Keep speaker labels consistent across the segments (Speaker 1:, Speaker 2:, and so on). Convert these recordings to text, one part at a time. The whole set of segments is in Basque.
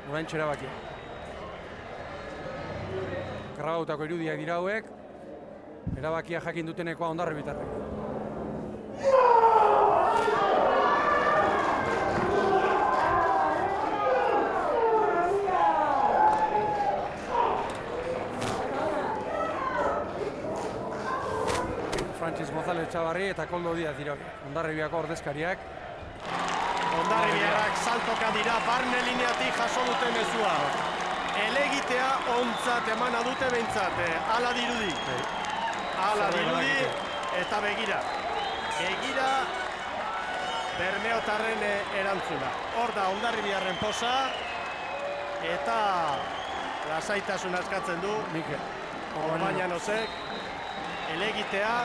Speaker 1: orain txerabakia. Grabatutako irudiak dira hauek, erabakia jakin dutenekoa Hondarribitarrek. Francis González Txabarri eta Koldo Díaz dira Hondarribiako ordezkariak.
Speaker 2: Hondarribiarrak saltoka dira, barne lineatik jaso duten mezua. Elegitea ontzat emana dute behintzat, ala dirudi. Ala dirudi eta begira. Begira Bermeotarren erantzuna. Hor da Hondarribiarren posa eta lasaitasuna eskatzen du. Baina nozek, elegitea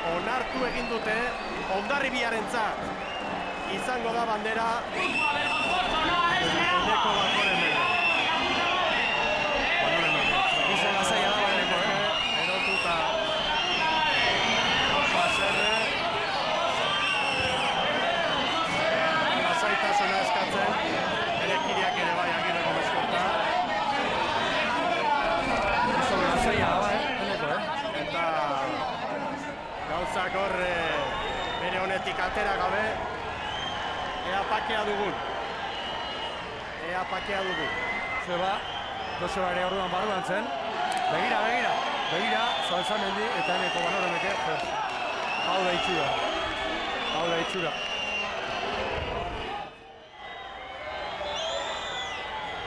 Speaker 2: onartu egin dute Hondarribiarentzat. Izango da bandera Eneko Bakoren bere. Izo lasaia da Eneko, erotuta Baserre lasaitasuna eskatzen, erekideak ere bai Agirreko meskorta.
Speaker 1: Izo lasaia da Eneko,
Speaker 2: Eta gauzak hor bere honetik atera gabe, ea pakea dugun.
Speaker 1: Joseba ere orduan barruan zen. Begira, Zalzamendi eta Eneko Banoremeke. Hau da itxura.